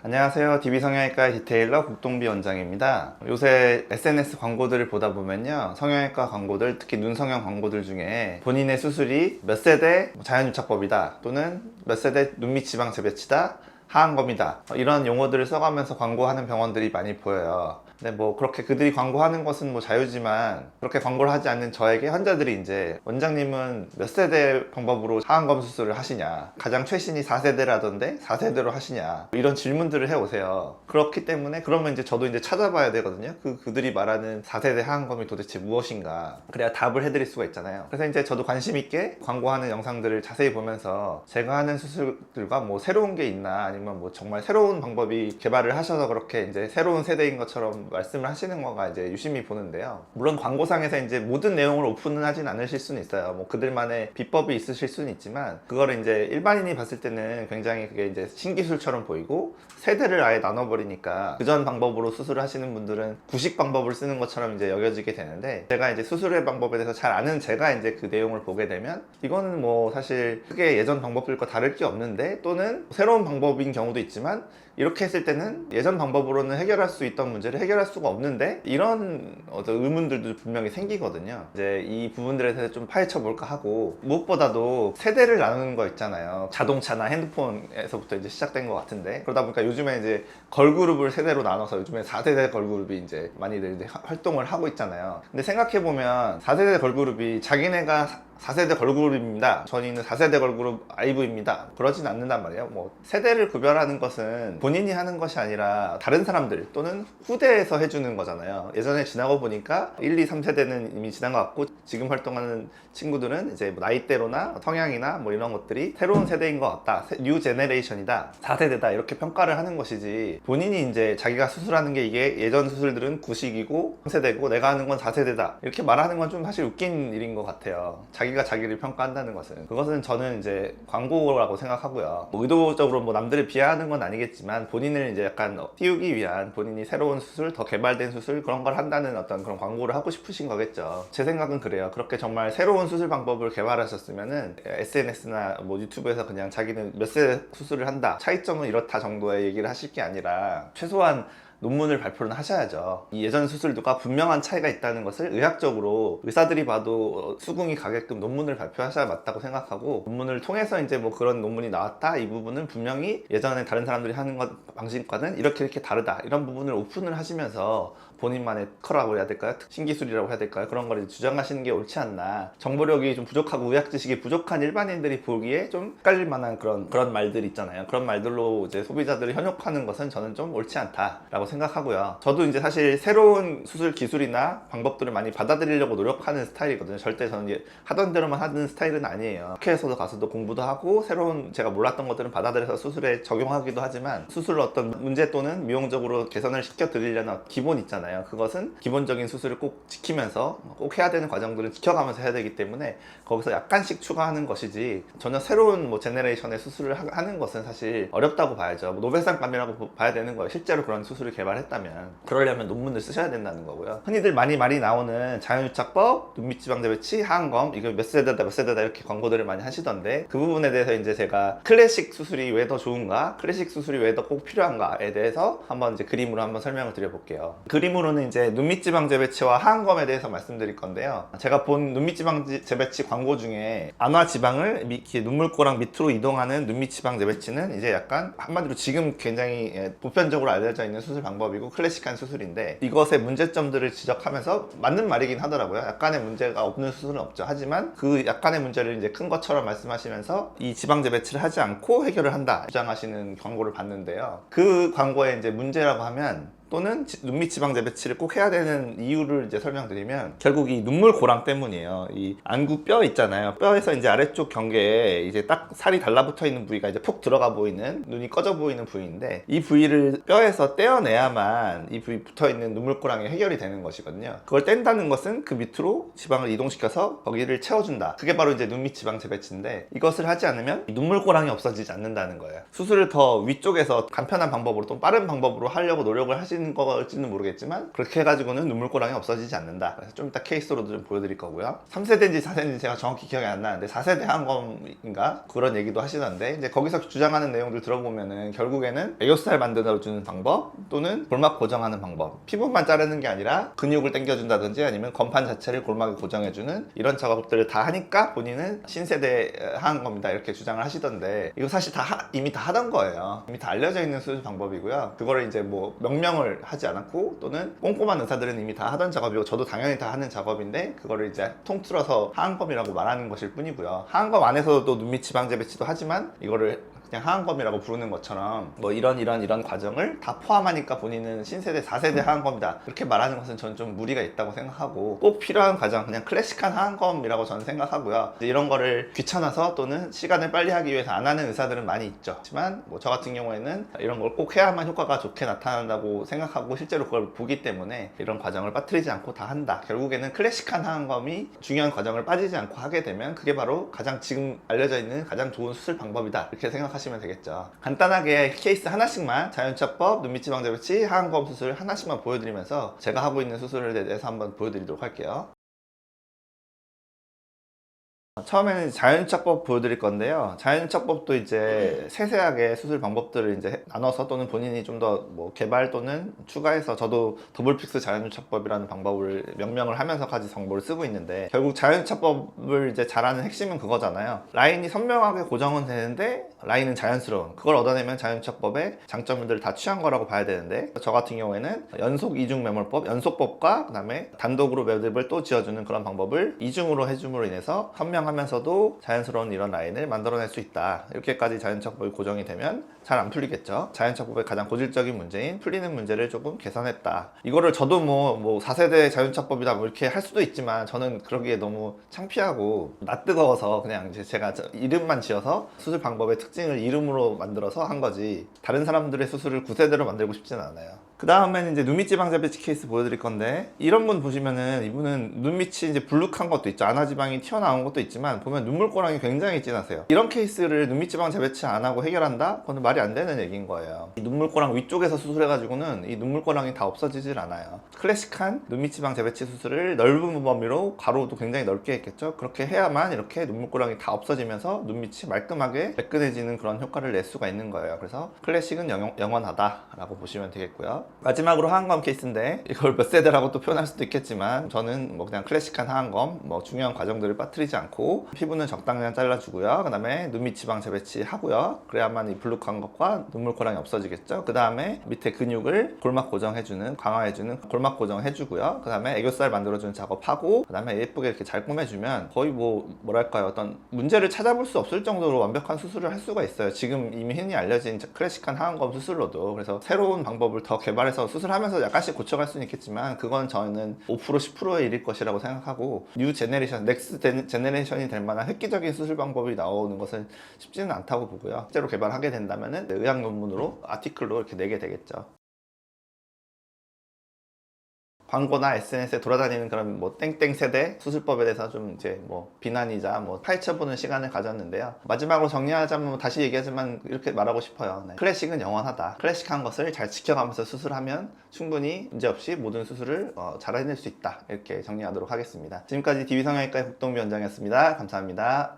안녕하세요. DB성형외과 디테일러 국동비 원장입니다. 요새 SNS 광고들을 보다 보면요, 성형외과 광고들, 특히 눈성형 광고들 중에 본인의 수술이 몇 세대 자연유착법이다, 또는 몇 세대 눈밑 지방 재배치다, 하안검이다, 이런 용어들을 써가면서 광고하는 병원들이 많이 보여요. 근데 뭐 그렇게 그들이 광고하는 것은 뭐 자유지만, 그렇게 광고를 하지 않는 저에게 환자들이 이제, 원장님은 몇 세대 방법으로 하안검 수술을 하시냐, 가장 최신이 4세대라던데 4세대로 하시냐, 이런 질문들을 해오세요. 그렇기 때문에 그러면 이제 저도 이제 찾아봐야 되거든요. 그들이 말하는 4세대 하안검이 도대체 무엇인가, 그래야 답을 해드릴 수가 있잖아요. 그래서 이제 저도 관심 있게 광고하는 영상들을 자세히 보면서 제가 하는 수술들과 뭐 새로운 게 있나, 아니면 뭐 정말 새로운 방법이 개발을 하셔서 그렇게 이제 새로운 세대인 것처럼 말씀을 하시는 거가 이제 유심히 보는데요. 물론 광고상에서 이제 모든 내용을 오픈은 하진 않으실 수는 있어요. 뭐 그들만의 비법이 있으실 수는 있지만, 그거를 이제 일반인이 봤을 때는 굉장히 그게 이제 신기술처럼 보이고, 세대를 아예 나눠버리니까 그전 방법으로 수술을 하시는 분들은 구식 방법을 쓰는 것처럼 이제 여겨지게 되는데, 제가 이제 수술의 방법에 대해서 잘 아는 제가 이제 그 내용을 보게 되면, 이거는 뭐 사실 크게 예전 방법들과 다를 게 없는데, 또는 새로운 방법인 경우도 있지만, 이렇게 했을 때는 예전 방법으로는 해결할 수 있던 문제를 해결할 수가 없는데, 이런 어떤 의문들도 분명히 생기거든요. 이제 이 부분들에 대해서 좀 파헤쳐 볼까 하고, 무엇보다도 세대를 나누는 거 있잖아요. 자동차나 핸드폰에서부터 이제 시작된 것 같은데, 그러다 보니까 요즘에 이제 걸그룹을 세대로 나눠서 요즘에 4세대 걸그룹이 이제 많이들 이제 활동을 하고 있잖아요. 근데 생각해 보면 4세대 걸그룹이 자기네가 4세대 걸그룹입니다, 저희는 4세대 걸그룹 아이브입니다, 그러진 않는단 말이에요. 뭐 세대를 구별하는 것은 본인이 하는 것이 아니라 다른 사람들 또는 후대에서 해주는 거잖아요. 예전에 지나고 보니까 1, 2, 3세대는 이미 지난 것 같고, 지금 활동하는 친구들은 이제 뭐 나이대로나 성향이나 뭐 이런 것들이 새로운 세대인 것 같다, 뉴 제네레이션이다, 4세대다, 이렇게 평가를 하는 것이지, 본인이 이제 자기가 수술하는 게 이게 예전 수술들은 구식이고 3세대고 내가 하는 건 4세대다, 이렇게 말하는 건 좀 사실 웃긴 일인 것 같아요. 자기가 자기를 평가한다는 것은, 그것은 저는 이제 광고라고 생각하고요. 뭐 의도적으로 뭐 남들을 비하하는 건 아니겠지만, 본인을 이제 약간 띄우기 위한, 본인이 새로운 수술, 더 개발된 수술, 그런 걸 한다는 어떤 그런 광고를 하고 싶으신 거겠죠. 제 생각은 그래요. 그렇게 정말 새로운 수술 방법을 개발하셨으면은 SNS나 뭐 유튜브에서 그냥 자기는 몇 세 수술을 한다, 차이점은 이렇다 정도의 얘기를 하실 게 아니라, 최소한 논문을 발표는 하셔야죠. 이 예전 수술들과 분명한 차이가 있다는 것을 의학적으로 의사들이 봐도 수긍이 가게끔 논문을 발표하셔야 맞다고 생각하고, 논문을 통해서 이제 뭐 그런 논문이 나왔다, 이 부분은 분명히 예전에 다른 사람들이 하는 것 방식과는 이렇게 다르다, 이런 부분을 오픈을 하시면서 본인만의 특허라고 해야 될까요? 신기술이라고 해야 될까요? 그런 걸 주장하시는 게 옳지 않나. 정보력이 좀 부족하고 의학 지식이 부족한 일반인들이 보기에 좀 헷갈릴 만한 그런 말들 있잖아요. 그런 말들로 이제 소비자들을 현혹하는 것은 저는 좀 옳지 않다라고 생각하고요. 저도 이제 사실 새로운 수술 기술이나 방법들을 많이 받아들이려고 노력하는 스타일이거든요. 절대 저는 이제 하던 대로만 하는 스타일은 아니에요. 학회에서도 가서도 공부도 하고, 새로운 제가 몰랐던 것들은 받아들여서 수술에 적용하기도 하지만, 수술을 어떤 문제 또는 미용적으로 개선을 시켜드리려는 기본 있잖아요. 그것은 기본적인 수술을 꼭 지키면서 꼭 해야 되는 과정들을 지켜가면서 해야 되기 때문에, 거기서 약간씩 추가하는 것이지, 전혀 새로운 뭐 제네레이션의 수술을 하는 것은 사실 어렵다고 봐야죠. 뭐 노벨상감이라고 봐야 되는 거예요. 실제로 그런 수술을 개발했다면. 그러려면 논문을 쓰셔야 된다는 거고요. 흔히들 많이 나오는 자연유착법, 눈밑 지방 재배치, 하안검, 이거 몇 세대다 몇 세대다 이렇게 광고들을 많이 하시던데, 그 부분에 대해서 이제 제가 클래식 수술이 왜 더 좋은가, 클래식 수술이 왜 더 꼭 필요한가에 대해서 한번 이제 그림으로 한번 설명을 드려볼게요. 그림으로는 이제 눈밑 지방 재배치와 하안검에 대해서 말씀드릴 건데요. 제가 본 눈밑 지방 재배치 광고 중에, 안화 지방을 이렇게 눈물꼬랑 밑으로 이동하는 눈밑 지방 재배치는 이제 약간 한마디로 지금 굉장히 보편적으로 알려져 있는 수술 방법이고 클래식한 수술인데, 이것의 문제점들을 지적하면서, 맞는 말이긴 하더라고요. 약간의 문제가 없는 수술은 없죠. 하지만 그 약간의 문제를 이제 큰 것처럼 말씀하시면서 이 지방 재배치를 하지 않고 해결을 한다 주장하시는 광고를 봤는데요. 그 광고의 이제 문제라고 하면, 또는 눈밑 지방 재배치를 꼭 해야 되는 이유를 이제 설명드리면, 결국 이 눈물고랑 때문이에요. 이 안구 뼈 있잖아요. 뼈에서 이제 아래쪽 경계에 이제 딱 살이 달라붙어 있는 부위가 이제 푹 들어가 보이는, 눈이 꺼져 보이는 부위인데, 이 부위를 뼈에서 떼어내야만 이 부위 붙어 있는 눈물고랑이 해결이 되는 것이거든요. 그걸 뗀다는 것은 그 밑으로 지방을 이동시켜서 거기를 채워준다. 그게 바로 이제 눈밑 지방 재배치인데, 이것을 하지 않으면 눈물고랑이 없어지지 않는다는 거예요. 수술을 더 위쪽에서 간편한 방법으로, 또 빠른 방법으로 하려고 노력을 하시는 없어지는 거일지는 모르겠지만 그렇게 해가지고는 눈물고랑이 없어지지 않는다. 그래서 좀 이따 케이스로도 좀 보여드릴 거고요. 3세대인지 4세대인지 제가 정확히 기억이 안 나는데 4세대 항검인가 그런 얘기도 하시던데 이제 거기서 주장하는 내용들 들어보면은 결국에는 애교살 만들어주는 방법 또는 골막 고정하는 방법, 피부만 자르는 게 아니라 근육을 당겨준다든지 아니면 건판 자체를 골막에 고정해주는 이런 작업들을 다 하니까 본인은 신세대 항검이다 이렇게 주장을 하시던데 이거 사실 이미 다 하던 거예요. 이미 다 알려져 있는 수술 방법이고요. 그거를 이제 뭐 명명을 하지 않았고 또는 꼼꼼한 의사들은 이미 다 하던 작업이고 저도 당연히 다 하는 작업인데 그거를 이제 통틀어서 하안검이라고 말하는 것일 뿐이고요. 하안검 안에서도 눈밑 지방제 배치도 하지만 이거를 그냥 하안검이라고 부르는 것처럼 뭐 이런 과정을 다 포함하니까 본인은 신세대 4세대 하안검이다 이렇게 말하는 것은 저는 좀 무리가 있다고 생각하고 꼭 필요한 과정 그냥 클래식한 하안검이라고 저는 생각하고요. 이런 거를 귀찮아서 또는 시간을 빨리 하기 위해서 안 하는 의사들은 많이 있죠. 하지만 뭐 저 같은 경우에는 이런 걸 꼭 해야만 효과가 좋게 나타난다고 생각하고 실제로 그걸 보기 때문에 이런 과정을 빠뜨리지 않고 다 한다. 결국에는 클래식한 하안검이 중요한 과정을 빠지지 않고 하게 되면 그게 바로 가장 지금 알려져 있는 가장 좋은 수술 방법이다 이렇게 생각하시면 되겠죠. 간단하게 케이스 하나씩만 자연차법, 눈밑지방제 배치, 하안검 수술 하나씩만 보여드리면서 제가 하고 있는 수술에 대해서 한번 보여드리도록 할게요. 처음에는 자연차법 보여드릴 건데요. 자연차법도 이제 세세하게 수술 방법들을 이제 나눠서 또는 본인이 좀 더 뭐 개발 또는 추가해서 저도 더블픽스 자연차법이라는 방법을 명명을 하면서까지 정보를 쓰고 있는데 결국 자연차법을 이제 잘하는 핵심은 그거잖아요. 라인이 선명하게 고정은 되는데 라인은 자연스러운 그걸 얻어내면 자연차법의 장점들을 다 취한 거라고 봐야 되는데 저 같은 경우에는 연속 이중 매몰법, 연속법과 그 다음에 단독으로 매듭을 또 지어주는 그런 방법을 이중으로 해줌으로 인해서 선명하면서도 자연스러운 이런 라인을 만들어낼 수 있다. 이렇게까지 자연차법이 고정이 되면 잘 안 풀리겠죠. 자연차법의 가장 고질적인 문제인 풀리는 문제를 조금 개선했다. 이거를 저도 뭐 4세대 자연차법이다 뭐 이렇게 할 수도 있지만 저는 그러기에 너무 창피하고 낯뜨거워서 그냥 이제 제가 이름만 지어서 수술 방법의 특징을 이름으로 만들어서 한 거지 다른 사람들의 수술을 9세대로 만들고 싶지는 않아요. 그 다음에는 이제 눈밑 지방제 배치 케이스 보여드릴 건데 이런 분 보시면은 이분은 눈밑이 이제 불룩한 것도 있죠. 안화지방이 튀어나온 것도 있지만 보면 눈물고랑이 굉장히 진하세요. 이런 케이스를 눈밑 지방 재배치 안 하고 해결한다? 그건 말이 안 되는 얘기인 거예요. 이 눈물고랑 위쪽에서 수술해가지고는 이 눈물고랑이 다 없어지질 않아요. 클래식한 눈밑 지방 재배치 수술을 넓은 범위로 가로도 굉장히 넓게 했겠죠. 그렇게 해야만 이렇게 눈물고랑이 다 없어지면서 눈밑이 말끔하게 매끈해지는 그런 효과를 낼 수가 있는 거예요. 그래서 클래식은 영원하다라고 보시면 되겠고요. 마지막으로 하안검 케이스인데 이걸 몇 세대라고 또 표현할 수도 있겠지만 저는 뭐 그냥 클래식한 하안검 뭐 중요한 과정들을 빠뜨리지 않고 피부는 적당량 잘라주고요. 그 다음에 눈밑 지방 재배치 하고요. 그래야만 이 불룩한 것과 눈물고랑이 없어지겠죠. 그 다음에 밑에 근육을 골막 고정해주는 강화해주는 골막 고정해주고요. 그 다음에 애교살 만들어주는 작업하고 그 다음에 예쁘게 이렇게 잘 꾸며주면 거의 뭐랄까요 어떤 문제를 찾아볼 수 없을 정도로 완벽한 수술을 할 수가 있어요. 지금 이미 흔히 알려진 클래식한 하안검 수술로도. 그래서 새로운 방법을 더 개발해서 수술하면서 약간씩 고쳐갈 수는 있겠지만 그건 저는 5% 10%의 일일 것이라고 생각하고 뉴 제네레이션, 넥스트 제네레이션이 될 만한 획기적인 수술 방법이 나오는 것은 쉽지는 않다고 보고요. 실제로 개발하게 된다면은 의학 논문으로 아티클로 이렇게 내게 되겠죠. 광고나 SNS에 돌아다니는 그런 뭐 땡땡 세대 수술법에 대해서 좀 이제 뭐 비난이자 뭐 파헤쳐보는 시간을 가졌는데요. 마지막으로 정리하자면 다시 얘기하지만 이렇게 말하고 싶어요. 네. 클래식은 영원하다. 클래식한 것을 잘 지켜가면서 수술하면 충분히 문제없이 모든 수술을 잘 해낼 수 있다. 이렇게 정리하도록 하겠습니다. 지금까지 DB성형외과의 국동비 원장이었습니다. 감사합니다.